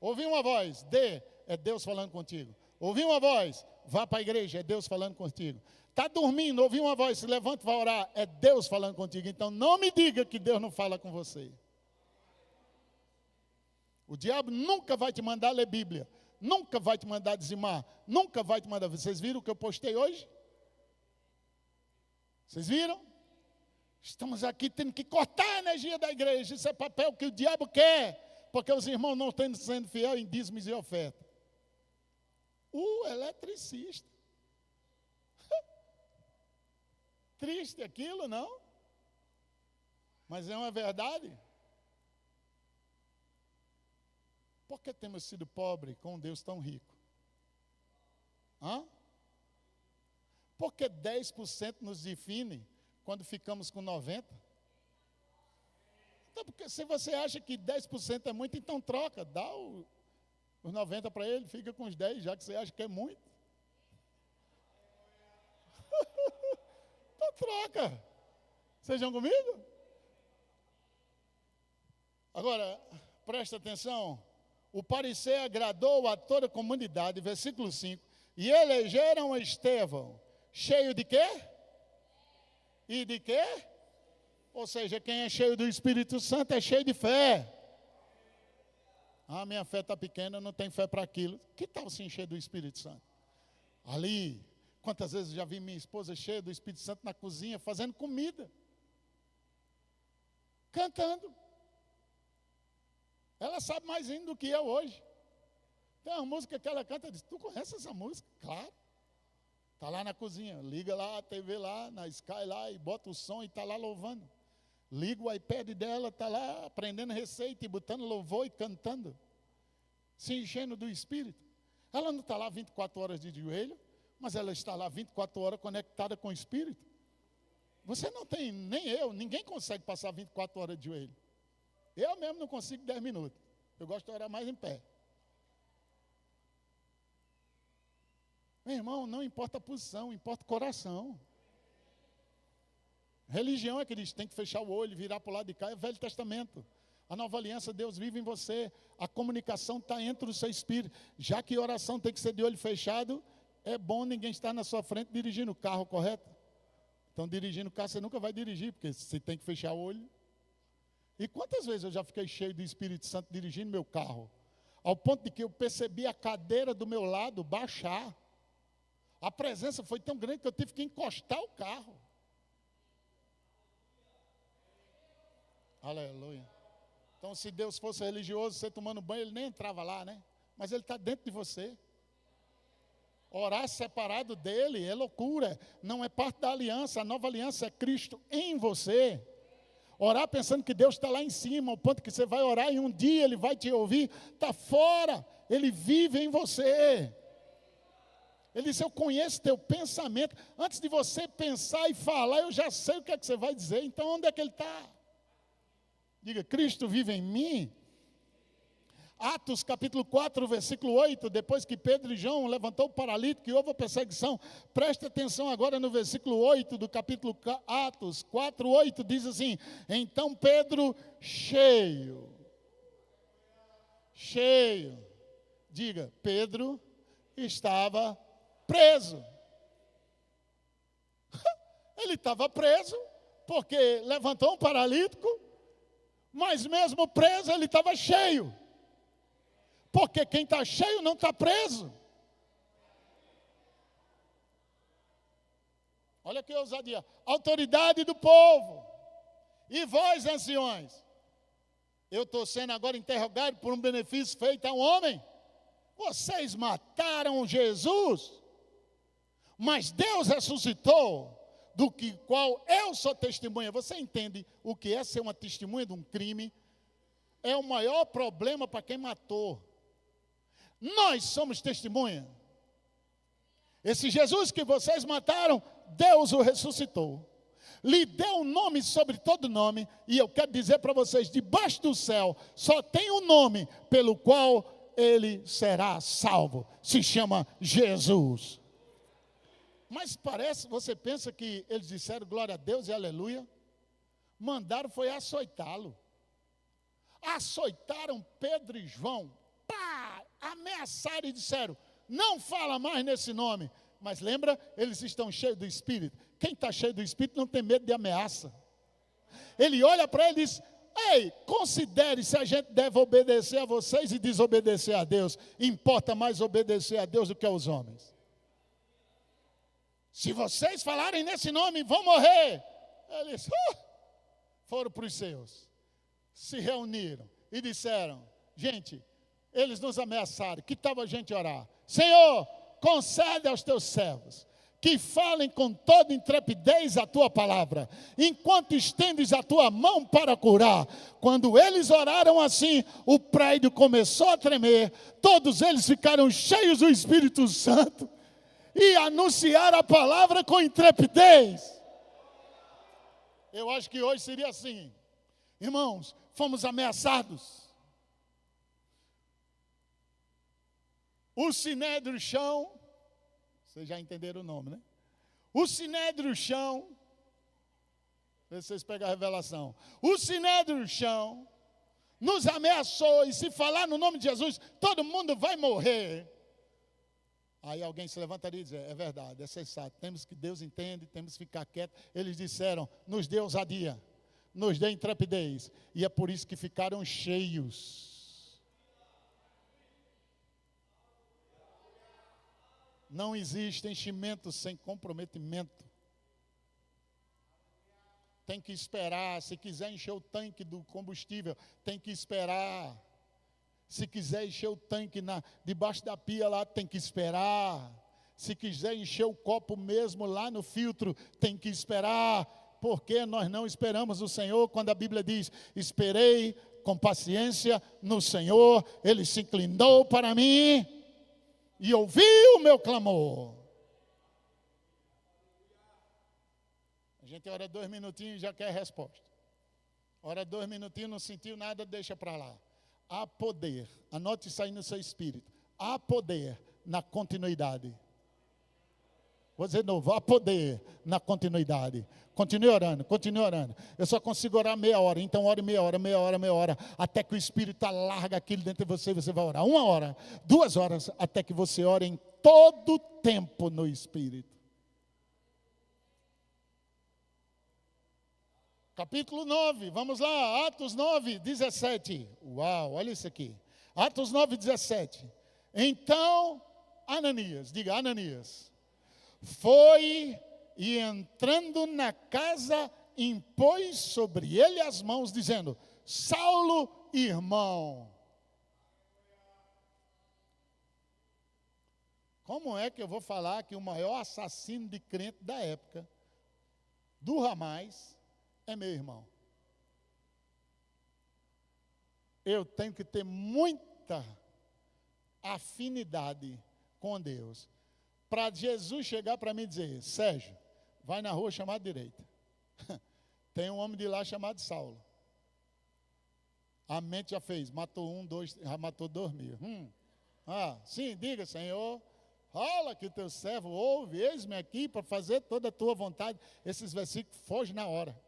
Ouvir uma voz, dê, é Deus falando contigo. Ouvir uma voz, vá para a igreja, é Deus falando contigo. Está dormindo, ouvir uma voz, se levanta e vai orar, é Deus falando contigo. Então não me diga que Deus não fala com você. O diabo nunca vai te mandar ler Bíblia, nunca vai te mandar dizimar, nunca vai te mandar. Vocês viram o que eu postei hoje? Vocês viram? Estamos aqui tendo que cortar a energia da igreja. Isso é papel que o diabo quer, porque os irmãos não estão sendo fiéis em dízimos e oferta. O eletricista. Triste aquilo, não? Mas é uma verdade. Por que temos sido pobres com um Deus tão rico? Hã? Por que 10% nos define quando ficamos com 90%? Então, porque se você acha que 10% é muito, então troca, dá os 90% para ele, fica com os 10%, já que você acha que é muito. Então troca. Vocês estão comigo? Agora, presta atenção. O parecer agradou a toda a comunidade, versículo 5. E elegeram Estevão, cheio de quê? E de quê? Ou seja, quem é cheio do Espírito Santo é cheio de fé. Ah, minha fé está pequena, não tenho fé para aquilo. Que tal se encher do Espírito Santo? Ali, quantas vezes eu já vi minha esposa cheia do Espírito Santo na cozinha, fazendo comida. Cantando. Ela sabe mais ainda do que eu hoje. Tem uma música que ela canta, diz, tu conhece essa música? Claro. Está lá na cozinha, liga lá a TV lá, na Sky lá, e bota o som e está lá louvando. Liga o iPad dela, está lá aprendendo receita e botando louvor e cantando. Se enchendo do Espírito. Ela não está lá 24 horas de joelho, mas ela está lá 24 horas conectada com o Espírito. Você não tem, nem eu, ninguém consegue passar 24 horas de joelho. Eu mesmo não consigo 10 minutos. Eu gosto de orar mais em pé. Meu irmão, não importa a posição, importa o coração. Religião é que diz, tem que fechar o olho, virar para o lado de cá, é Velho Testamento. A nova aliança, Deus vive em você. A comunicação está entre o seu espírito. Já que oração tem que ser de olho fechado, é bom ninguém estar na sua frente dirigindo o carro, correto? Então, dirigindo o carro, você nunca vai dirigir, porque você tem que fechar o olho. E quantas vezes eu já fiquei cheio do Espírito Santo dirigindo meu carro? Ao ponto de que eu percebi a cadeira do meu lado baixar. A presença foi tão grande que eu tive que encostar o carro. Aleluia. Então, se Deus fosse religioso, você tomando banho, ele nem entrava lá, né? Mas ele está dentro de você. Orar separado dele é loucura. Não é parte da aliança. A nova aliança é Cristo em você. Orar pensando que Deus está lá em cima, ao ponto que você vai orar e um dia Ele vai te ouvir, está fora. Ele vive em você. Ele disse, eu conheço teu pensamento. Antes de você pensar e falar, eu já sei o que é que você vai dizer. Então, onde é que Ele está? Diga, Cristo vive em mim. Atos capítulo 4, versículo 8, depois que Pedro e João levantou o paralítico e houve a perseguição, presta atenção agora no versículo 8 do capítulo Atos 4, 8, diz assim, então Pedro cheio, diga, Pedro estava preso. Ele estava preso, porque levantou um paralítico, mas mesmo preso ele estava cheio. Porque quem está cheio não está preso. Olha que ousadia. Autoridade do povo. E vós, anciões, eu estou sendo agora interrogado por um benefício feito a um homem. Vocês mataram Jesus, mas Deus ressuscitou, do que qual eu sou testemunha. Você entende o que é ser uma testemunha de um crime? É o maior problema para quem matou. Nós somos testemunha. Esse Jesus que vocês mataram, Deus o ressuscitou. Lhe deu um nome sobre todo nome. E eu quero dizer para vocês, debaixo do céu, só tem um nome pelo qual ele será salvo. Se chama Jesus. Mas parece, você pensa que eles disseram glória a Deus e aleluia? Mandaram foi açoitá-lo. Açoitaram Pedro e João. Ameaçaram e disseram, não fala mais nesse nome. Mas lembra, eles estão cheios do Espírito. Quem está cheio do Espírito não tem medo de ameaça. Ele olha para ele e diz, ei, considere se a gente deve obedecer a vocês e desobedecer a Deus. Importa mais obedecer a Deus do que aos homens. Se vocês falarem nesse nome, vão morrer. Eles foram para os seus. Se reuniram e disseram, gente, eles nos ameaçaram, que tal a gente orar? Senhor, concede aos teus servos que falem com toda intrepidez a tua palavra, enquanto estendes a tua mão para curar. Quando eles oraram assim, o prédio começou a tremer, todos eles ficaram cheios do Espírito Santo e anunciaram a palavra com intrepidez. Eu acho que hoje seria assim, irmãos, fomos ameaçados. O Sinédrio Chão, vocês já entenderam o nome, né? O Sinédrio Chão, vocês pegam a revelação. O Sinédrio Chão nos ameaçou, e se falar no nome de Jesus, todo mundo vai morrer. Aí alguém se levantaria e diz, é verdade, é sensato, temos que, Deus entende, temos que ficar quieto. Eles disseram, nos dê ousadia, nos dê intrepidez, e é por isso que ficaram cheios. Não existe enchimento sem comprometimento. Tem que esperar. Se quiser encher o tanque do combustível, tem que esperar. Se quiser encher o tanque debaixo da pia lá, tem que esperar. Se quiser encher o copo mesmo lá no filtro, tem que esperar. Porque nós não esperamos o Senhor quando a Bíblia diz, esperei com paciência no Senhor, Ele se inclinou para mim e ouviu o meu clamor. A gente ora 2 minutinhos e já quer resposta. Ora 2 minutinhos, não sentiu nada, deixa para lá. Há poder, anote isso aí no seu espírito. Há poder na continuidade. Vou dizer de novo, há poder na continuidade. Continue orando, continue orando. Eu só consigo orar meia hora, então ore meia hora, até que o Espírito alarga aquilo dentro de você e você vai orar. 1 hora, 2 horas, até que você ore em todo o tempo no Espírito. Capítulo 9, vamos lá, Atos 9, 17. Uau, olha isso aqui. Atos 9, 17. Então, Ananias, diga Ananias, foi e entrando na casa, impôs sobre ele as mãos, dizendo: Saulo, irmão. Como é que eu vou falar que o maior assassino de crente da época, do Ramais, é meu irmão? Eu tenho que ter muita afinidade com Deus para Jesus chegar para mim e dizer: Sérgio, vai na rua chamada direita. Tem um homem de lá chamado Saulo. A mente já fez, matou 1, 2, já matou 2.000. Sim, diga, Senhor, fala que o teu servo ouve, eis-me aqui para fazer toda a tua vontade. Esses versículos fogem na hora.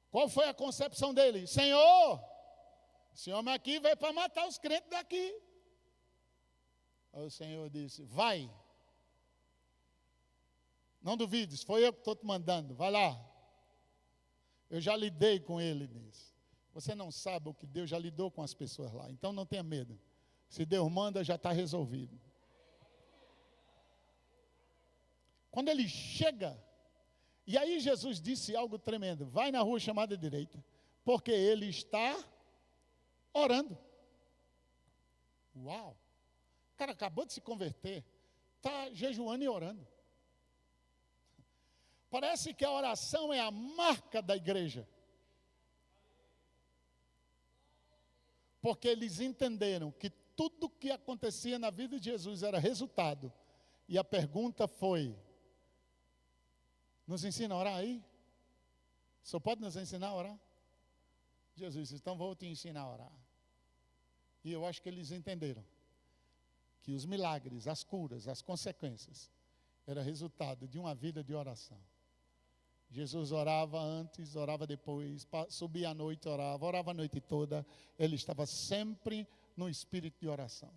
Qual foi a concepção dele? Senhor, esse homem aqui veio para matar os crentes daqui. Aí o Senhor disse: vai. Não duvides, foi eu que estou te mandando, vai lá. Eu já lidei com ele nisso. Você não sabe o que Deus já lidou com as pessoas lá, então não tenha medo. Se Deus manda, já está resolvido. Quando ele chega, e aí Jesus disse algo tremendo: vai na rua chamada direita, porque ele está orando. Uau! O cara acabou de se converter, está jejuando e orando. Parece que a oração é a marca da igreja. Porque eles entenderam que tudo o que acontecia na vida de Jesus era resultado. E a pergunta foi: nos ensina a orar aí? Só pode nos ensinar a orar? Jesus disse: então vou te ensinar a orar. E eu acho que eles entenderam que os milagres, as curas, as consequências, era resultado de uma vida de oração. Jesus orava antes, orava depois, subia à noite, orava a noite toda. Ele estava sempre no espírito de oração.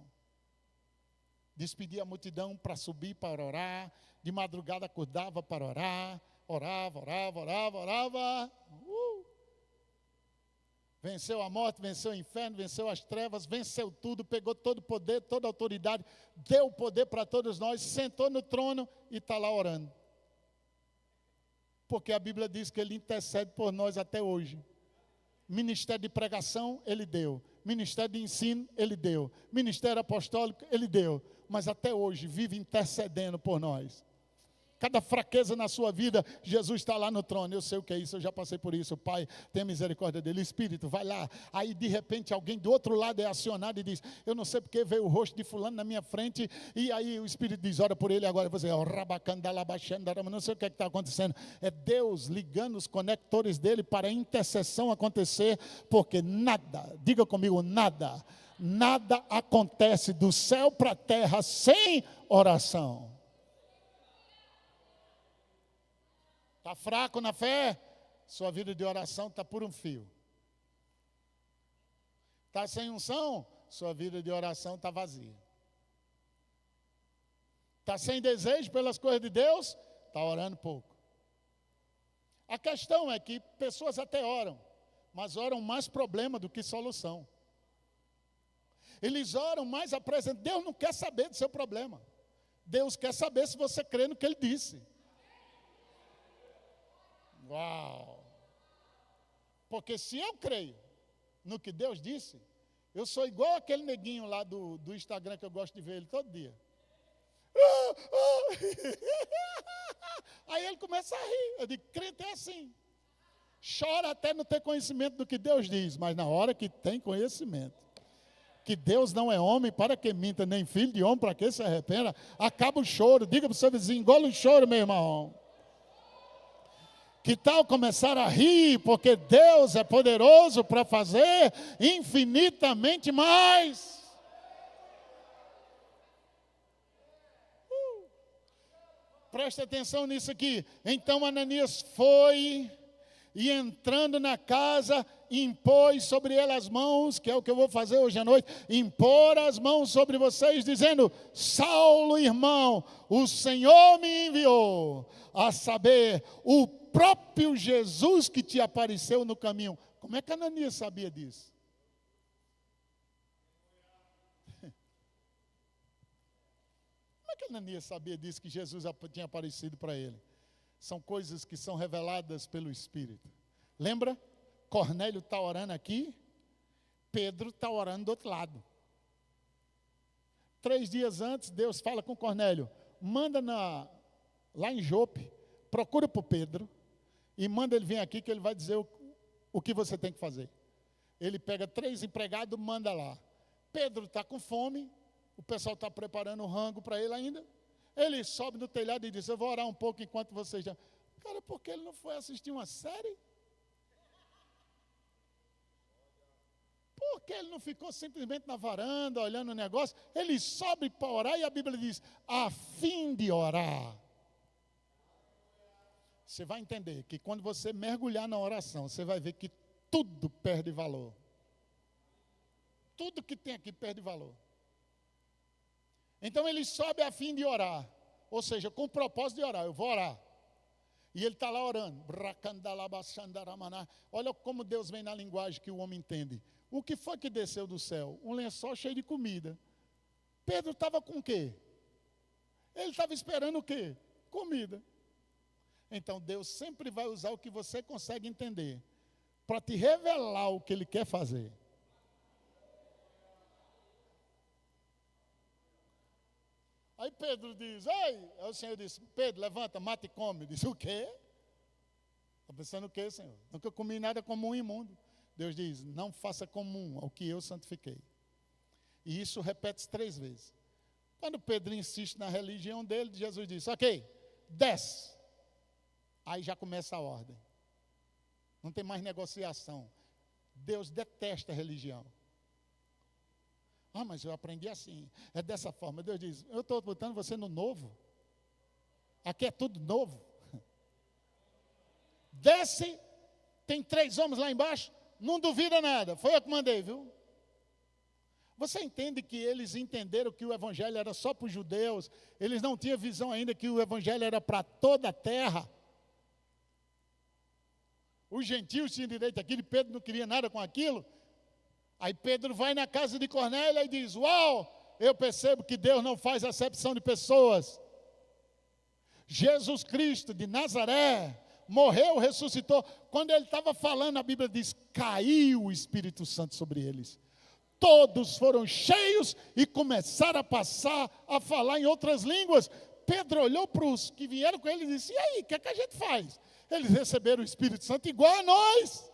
Despedia a multidão para subir para orar, de madrugada acordava para orar, orava. Venceu a morte, venceu o inferno, venceu as trevas, venceu tudo, pegou todo o poder, toda a autoridade, deu o poder para todos nós, sentou no trono e está lá orando. Porque a Bíblia diz que ele intercede por nós até hoje. Ministério de pregação, ele deu. Ministério de ensino, ele deu. Ministério apostólico, ele deu. Mas até hoje vive intercedendo por nós. Cada fraqueza na sua vida, Jesus está lá no trono. Eu sei o que é isso, eu já passei por isso. Pai, tenha misericórdia dele. Espírito, vai lá. Aí, de repente, alguém do outro lado é acionado e diz: eu não sei porque veio o rosto de fulano na minha frente. E aí o Espírito diz: ora por ele agora. Você, não sei o que está acontecendo. É Deus ligando os conectores dele para a intercessão acontecer. Porque nada, diga comigo, nada acontece do céu para a terra sem oração. Está fraco na fé? Sua vida de oração está por um fio. Está sem unção? Sua vida de oração está vazia. Está sem desejo pelas coisas de Deus? Está orando pouco. A questão é que pessoas até oram, mas oram mais problema do que solução. Eles oram mais apresentando. Deus não quer saber do seu problema. Deus quer saber se você crê no que Ele disse. Uau! Porque se eu creio no que Deus disse, eu sou igual aquele neguinho lá do Instagram que eu gosto de ver ele todo dia. Aí ele começa a rir. Eu digo: crente é assim. Chora até não ter conhecimento do que Deus diz, mas na hora que tem conhecimento, Que Deus não é homem para que minta, nem filho de homem para que se arrependa. Acaba o choro, diga para o seu vizinho, engole o choro, meu irmão. Que tal começar a rir, porque Deus é poderoso para fazer infinitamente mais. Presta atenção nisso aqui. Então Ananias foi e entrando na casa, impôs sobre ele as mãos, que é o que eu vou fazer hoje à noite, impor as mãos sobre vocês, dizendo: Saulo, irmão, o Senhor me enviou, a saber, o próprio Jesus que te apareceu no caminho. Como é que Ananias sabia disso? Como é que Ananias sabia disso, que Jesus tinha aparecido para ele? São coisas que são reveladas pelo Espírito. Lembra? Cornélio está orando aqui, Pedro está orando do outro lado. 3 dias antes, Deus fala com Cornélio: manda lá em Jope, procura por Pedro, e manda ele vir aqui que ele vai dizer o que você tem que fazer. Ele pega 3 empregados, manda lá. Pedro está com fome, o pessoal está preparando o rango para ele ainda. Ele sobe no telhado e diz: eu vou orar um pouco enquanto vocês já... Cara, por que ele não foi assistir uma série? Por que ele não ficou simplesmente na varanda, olhando o negócio? Ele sobe para orar e a Bíblia diz: a fim de orar. Você vai entender que quando você mergulhar na oração, você vai ver que tudo perde valor. Tudo que tem aqui perde valor. Então ele sobe a fim de orar, ou seja, com o propósito de orar. Eu vou orar. E ele está lá orando. Olha como Deus vem na linguagem que o homem entende. O que foi que desceu do céu? Um lençol cheio de comida. Pedro estava com o quê? Ele estava esperando o quê? Comida. Então Deus sempre vai usar o que você consegue entender para te revelar o que Ele quer fazer. Aí Pedro diz: ei, aí o Senhor disse: Pedro, levanta, mata e come. Diz: o quê? Está pensando o quê, Senhor? Nunca comi nada comum e imundo. Deus diz: não faça comum ao que eu santifiquei. E isso repete-se 3 vezes. Quando Pedro insiste na religião dele, Jesus diz: ok, desce. Aí já começa a ordem. Não tem mais negociação. Deus detesta a religião. Ah, mas eu aprendi assim. É dessa forma. Deus diz: eu estou botando você no novo. Aqui é tudo novo. Desce. Tem 3 homens lá embaixo. Não duvida nada. Foi eu que mandei, viu? Você entende que eles entenderam que o evangelho era só para os judeus. Eles não tinham visão ainda que o evangelho era para toda a terra. Os gentios tinham direito àquilo e Pedro não queria nada com aquilo. Aí Pedro vai na casa de Cornélio e diz: uau, eu percebo que Deus não faz acepção de pessoas. Jesus Cristo de Nazaré morreu, ressuscitou. Quando ele estava falando, a Bíblia diz: caiu o Espírito Santo sobre eles. Todos foram cheios e começaram a passar a falar em outras línguas. Pedro olhou para os que vieram com ele e disse: e aí, o que é que a gente faz? Eles receberam o Espírito Santo igual a nós.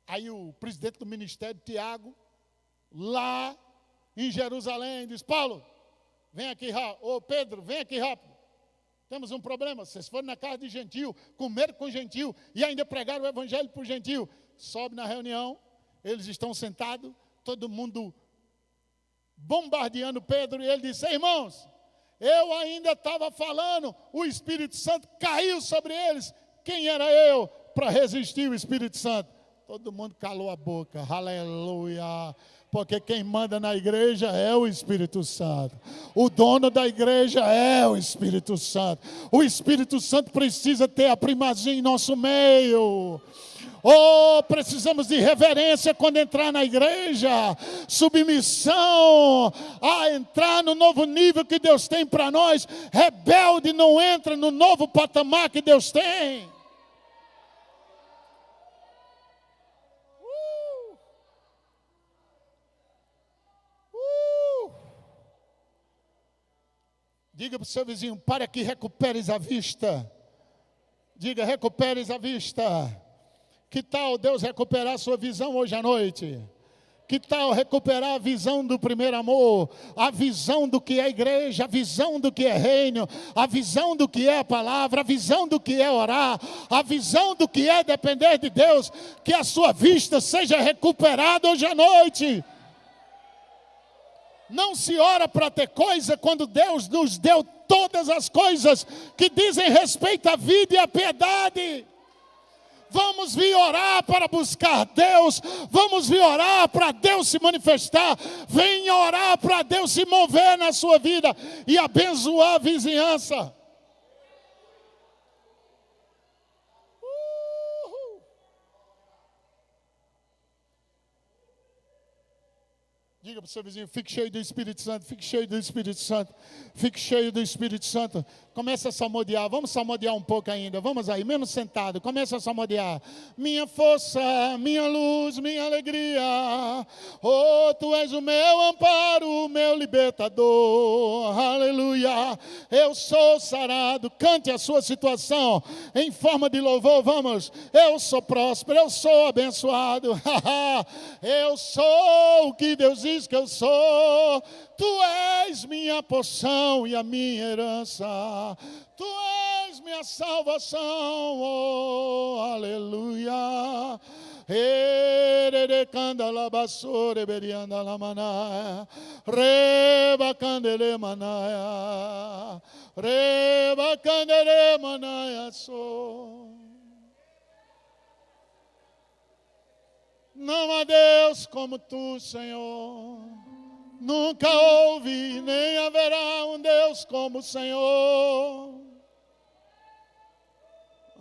Aí o presidente do ministério, Tiago, lá em Jerusalém, diz: Paulo, vem aqui rápido. Ô Pedro, vem aqui rápido. Temos um problema. Vocês foram na casa de gentil, comeram com gentil e ainda pregaram o evangelho para o gentil. Sobe na reunião, eles estão sentados, todo mundo bombardeando Pedro, e ele disse: irmãos, eu ainda estava falando, o Espírito Santo caiu sobre eles. Quem era eu para resistir o Espírito Santo? Todo mundo calou a boca, aleluia, porque quem manda na igreja é o Espírito Santo, o dono da igreja é o Espírito Santo. O Espírito Santo precisa ter a primazia em nosso meio. Oh, precisamos de reverência quando entrar na igreja, submissão a entrar no novo nível que Deus tem para nós. Rebelde não entra no novo patamar que Deus tem. Diga para o seu vizinho: para que recuperes a vista. Diga: recuperes a vista. Que tal Deus recuperar a sua visão hoje à noite? Que tal recuperar a visão do primeiro amor, a visão do que é igreja, a visão do que é reino, a visão do que é a palavra, a visão do que é orar, a visão do que é depender de Deus, que a sua vista seja recuperada hoje à noite. Não se ora para ter coisa quando Deus nos deu todas as coisas que dizem respeito à vida e à piedade. Vamos vir orar para buscar Deus. Vamos vir orar para Deus se manifestar. Venha orar para Deus se mover na sua vida e abençoar a vizinhança. Diga para o seu vizinho, fique cheio do Espírito Santo, fique cheio do Espírito Santo, fique cheio do Espírito Santo. Começa a salmodiar, vamos salmodiar um pouco ainda, vamos aí, mesmo sentado, começa a salmodiar. Minha força, minha luz, minha alegria, oh, Tu és o meu amparo, o meu libertador, aleluia. Eu sou sarado, cante a sua situação em forma de louvor, vamos. Eu sou próspero, eu sou abençoado, eu sou o que Deus diz que eu sou. Tu és minha porção e a minha herança. Tu és minha salvação, oh, aleluia. Erere candala basore berianda la manaya, reba candele manaya, reba candele manaya so. Não há Deus como Tu, Senhor. Nunca houve, nem haverá um Deus como o Senhor.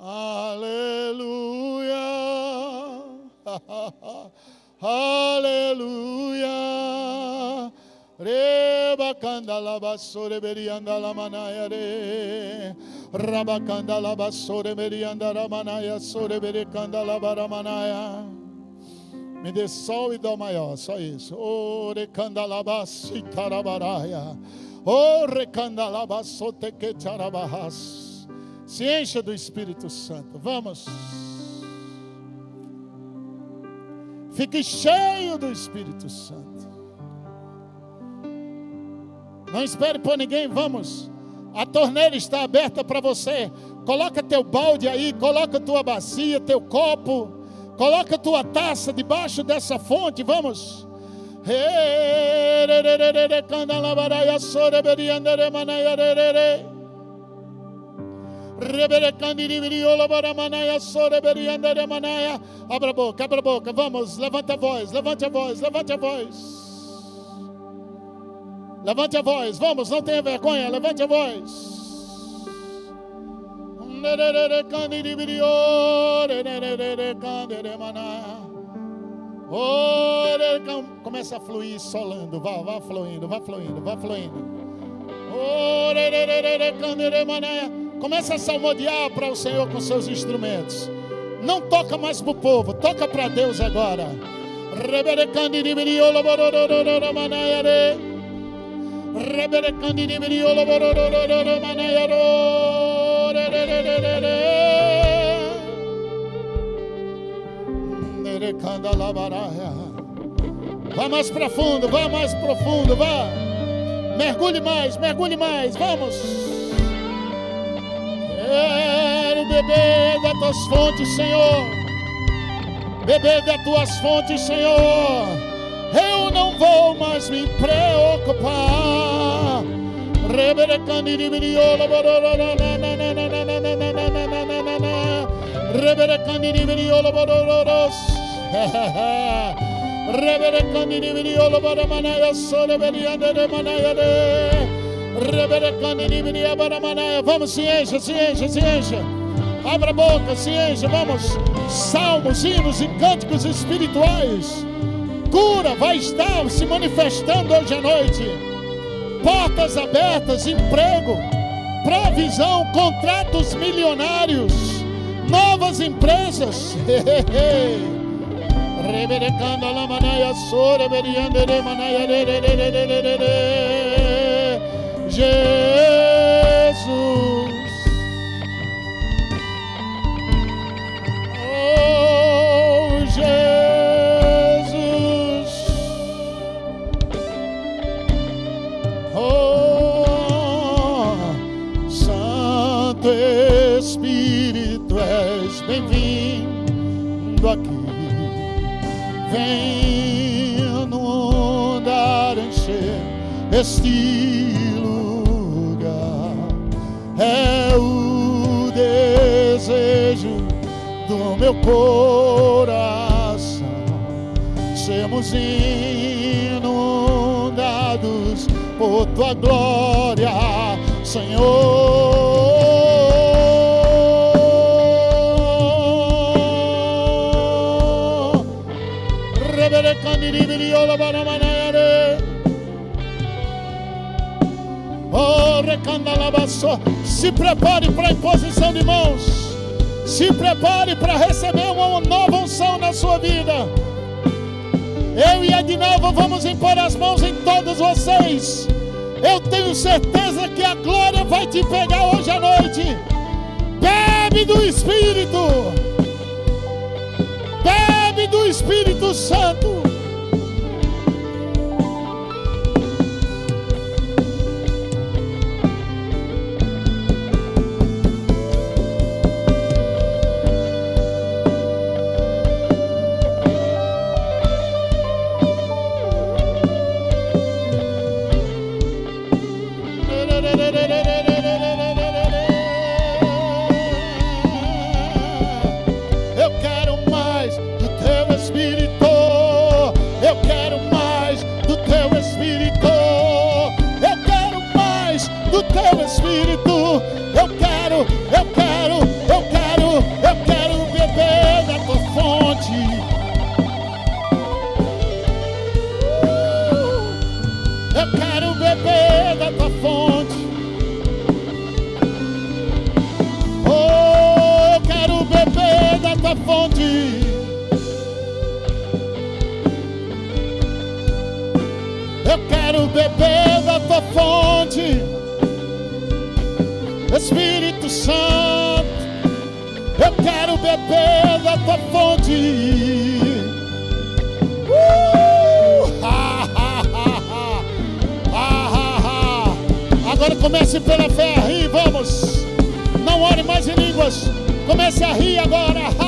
Aleluia. Aleluia. Reba candala basore berianda la manaya re. Raba candala basore berianda la manaya sore beri candala baramanaya. Me dê sol e dó maior, só isso. Oh, recandalabasi tarabaraia. Oh, recandalabasote que tarabahas. Se encha do Espírito Santo. Vamos. Fique cheio do Espírito Santo. Não espere por ninguém, vamos. A torneira está aberta para você. Coloca teu balde aí, coloca tua bacia, teu copo. Coloca a tua taça debaixo dessa fonte, vamos. Abra a boca, vamos, levanta a voz, levante a voz, levante a voz. Levante a voz, vamos, não tenha vergonha, levante a voz. Começa a fluir solando, vá fluindo, vá fluindo, vá fluindo. Começa a salmodiar para o Senhor com seus instrumentos. Não toca mais para o povo, toca para Deus agora. Vá mais profundo, vá mais profundo, vá. Mergulhe mais, vamos. Quero beber das tuas fontes, Senhor. Beber das tuas fontes, Senhor. Eu não vou mais me preocupar. Vamos, se encha. Abra a boca, se encha, vamos. Salmos, hinos e cânticos espirituais. Cura vai estar se manifestando hoje à noite. Portas abertas, emprego, provisão, contratos milionários, novas empresas. Jesus. Oh, Jesus. inundar, encher este lugar. É o desejo do meu coração, sermos inundados por tua glória, Senhor. Se prepare para a imposição de mãos. Se prepare para receber uma nova unção na sua vida. Eu e Edinalva vamos impor as mãos em todos vocês. Eu tenho certeza que a glória vai te pegar hoje à noite. Bebe do Espírito. Bebe do Espírito Santo. Eu quero beber da tua fonte, Espírito Santo. Eu quero beber da tua fonte. Agora comece pela fé a rir, vamos. Não ore mais em línguas. Comece a rir agora.